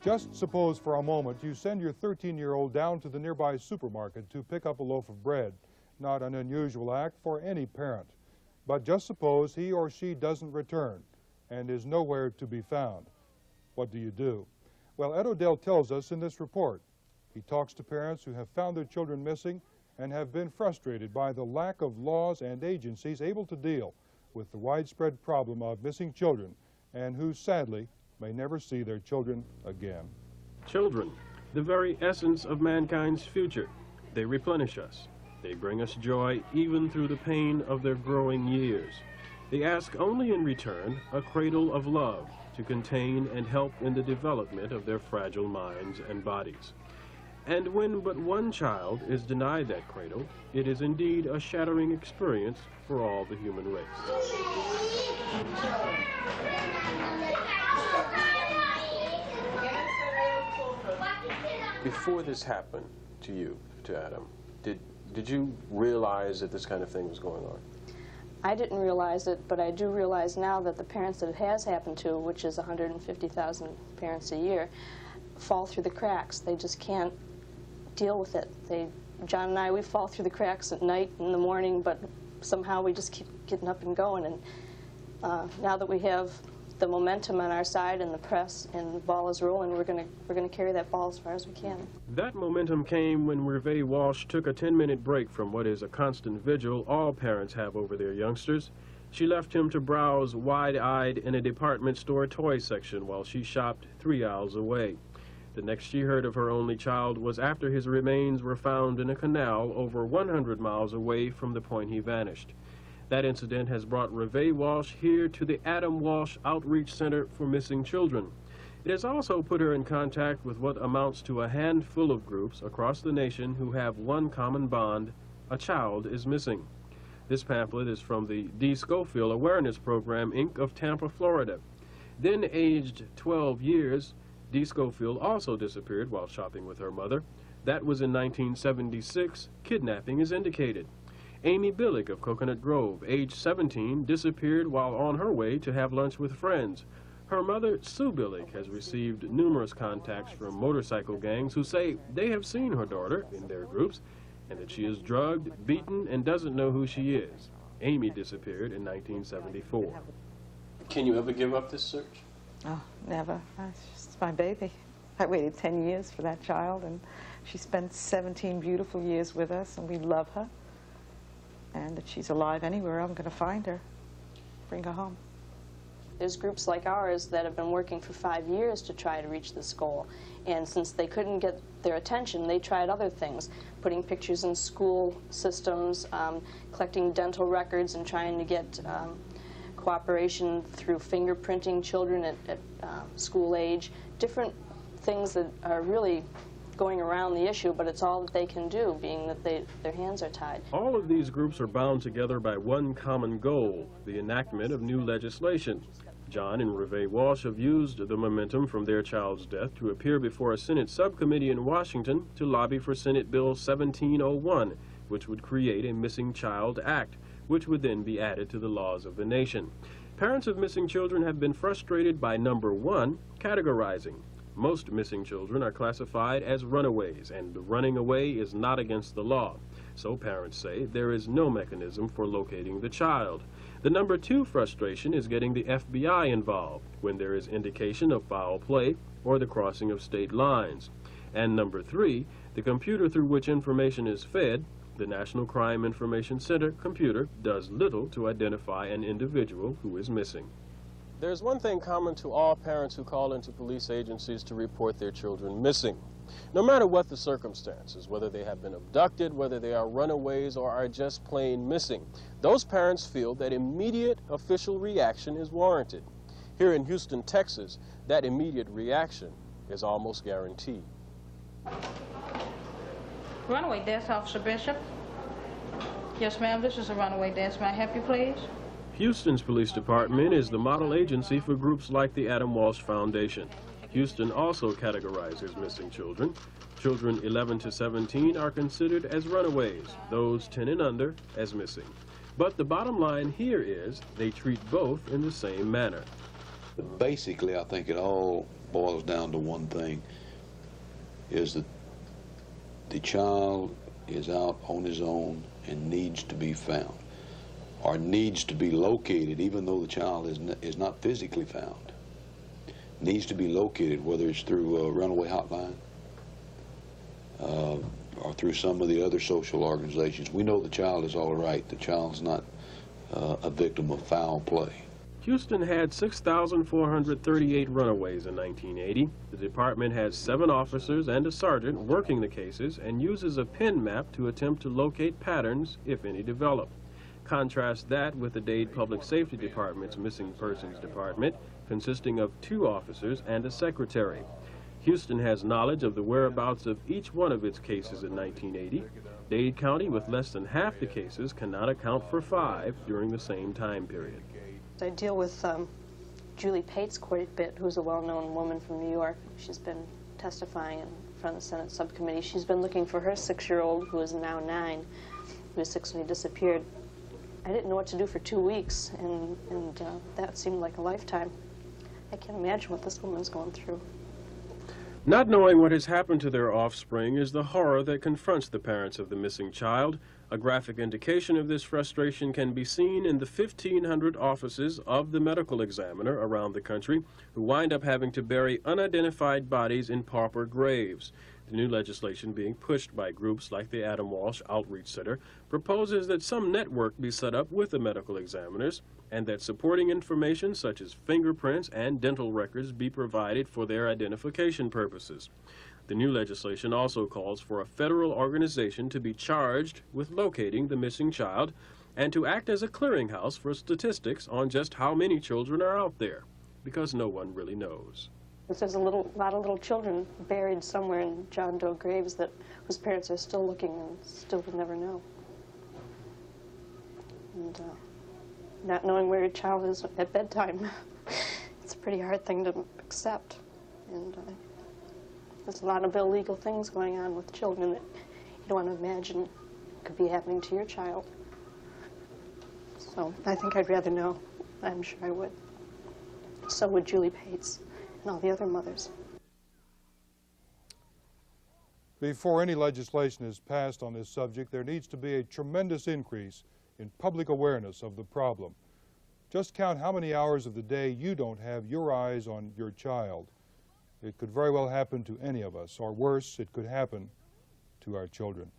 Just suppose for a moment you send your 13-year-old down to the nearby supermarket to pick up a loaf of bread. Not an unusual act for any parent. But just suppose he or she doesn't return and is nowhere to be found. What do you do? Well, Ed Odell tells us in this report. He talks to parents who have found their children missing and have been frustrated by the lack of laws and agencies able to deal with the widespread problem of missing children, and who sadly may never see their children again. Children, the very essence of mankind's future. They replenish us. They bring us joy even through the pain of their growing years. They ask only in return a cradle of love to contain and help in the development of their fragile minds and bodies. And when but one child is denied that cradle, it is indeed a shattering experience for all the human race. Before this happened to you, to Adam, did you realize that this kind of thing was going on? I didn't realize it, but I do realize now that the parents that it has happened to, which is 150,000 parents a year, fall through the cracks. They just can't deal with it. John and I, we fall through the cracks at night, in the morning, but somehow we just keep getting up and going. And now that we have the momentum on our side and the press and the ball is rolling, we're going to carry that ball as far as we can. That momentum came when Revé Walsh took a 10-minute break from what is a constant vigil all parents have over their youngsters. She left him to browse wide-eyed in a department store toy section while she shopped 3 aisles away. The next she heard of her only child was after his remains were found in a canal over 100 miles away from the point he vanished. That incident has brought Revé Walsh here to the Adam Walsh Outreach Center for Missing Children. It has also put her in contact with what amounts to a handful of groups across the nation who have one common bond: a child is missing. This pamphlet is from the D. Schofield Awareness Program, Inc. of Tampa, Florida. Then aged 12 years, D. Schofield also disappeared while shopping with her mother. That was in 1976. Kidnapping is indicated. Amy Billick of Coconut Grove, age 17, disappeared while on her way to have lunch with friends. Her mother, Sue Billick, has received numerous contacts from motorcycle gangs who say they have seen her daughter in their groups and that she is drugged, beaten, and doesn't know who she is. Amy disappeared in 1974. Can you ever give up this search? Oh, never. It's my baby. I waited 10 years for that child, and she spent 17 beautiful years with us, and we love her. And if she's alive anywhere, I'm going to find her, bring her home. There's groups like ours that have been working for 5 years to try to reach this goal. And since they couldn't get their attention, they tried other things, putting pictures in school systems, collecting dental records, and trying to get cooperation through fingerprinting children at school age, different things that are really going around the issue, but it's all that they can do, being that their hands are tied. All of these groups are bound together by one common goal: the enactment of new legislation. John and Revé Walsh have used the momentum from their child's death to appear before a Senate subcommittee in Washington to lobby for Senate Bill 1701, which would create a Missing Child Act, which would then be added to the laws of the nation. Parents of missing children have been frustrated by, number one, categorizing. Most missing children are classified as runaways, and running away is not against the law. So parents say there is no mechanism for locating the child. The number two frustration is getting the FBI involved when there is indication of foul play or the crossing of state lines. And number three, the computer through which information is fed, the National Crime Information Center computer, does little to identify an individual who is missing. There's one thing common to all parents who call into police agencies to report their children missing. No matter what the circumstances, whether they have been abducted, whether they are runaways, or are just plain missing, those parents feel that immediate official reaction is warranted. Here in Houston, Texas, that immediate reaction is almost guaranteed. Runaway desk, Officer Bishop. Yes, ma'am, this is a runaway desk. May I help you, please? Houston's police department is the model agency for groups like the Adam Walsh Foundation. Houston also categorizes missing children. Children 11 to 17 are considered as runaways, those 10 and under as missing. But the bottom line here is they treat both in the same manner. Basically, I think it all boils down to one thing, is that the child is out on his own and needs to be found, or needs to be located, even though the child is not physically found. Needs to be located, whether it's through a runaway hotline or through some of the other social organizations. We know the child is all right. The child's not a victim of foul play. Houston had 6,438 runaways in 1980. The department has 7 officers and a sergeant working the cases and uses a pen map to attempt to locate patterns, if any develop. Contrast that with the Dade Public Safety Department's Missing Persons Department, consisting of 2 officers and a secretary. Houston has knowledge of the whereabouts of each one of its cases in 1980. Dade County, with less than half the cases, cannot account for 5 during the same time period. I deal with Julie Pates quite a bit, who's a well-known woman from New York. She's been testifying in front of the Senate subcommittee. She's been looking for her 6-year-old, who is now 9, who was 6 when he disappeared. I didn't know what to do for 2 weeks, and that seemed like a lifetime. I can't imagine what this woman's going through. Not knowing what has happened to their offspring is the horror that confronts the parents of the missing child. A graphic indication of this frustration can be seen in the 1,500 offices of the medical examiner around the country who wind up having to bury unidentified bodies in pauper graves. The new legislation being pushed by groups like the Adam Walsh Outreach Center proposes that some network be set up with the medical examiners and that supporting information such as fingerprints and dental records be provided for their identification purposes. The new legislation also calls for a federal organization to be charged with locating the missing child and to act as a clearinghouse for statistics on just how many children are out there, because no one really knows. There's a lot of little children buried somewhere in John Doe graves whose parents are still looking and still will never know. And not knowing where your child is at bedtime, it's a pretty hard thing to accept. And there's a lot of illegal things going on with children that you don't want to imagine could be happening to your child. So I think I'd rather know. I'm sure I would. So would Julie Pates and all the other mothers. Before any legislation is passed on this subject, there needs to be a tremendous increase in public awareness of the problem. Just count how many hours of the day you don't have your eyes on your child. It could very well happen to any of us, or worse, it could happen to our children.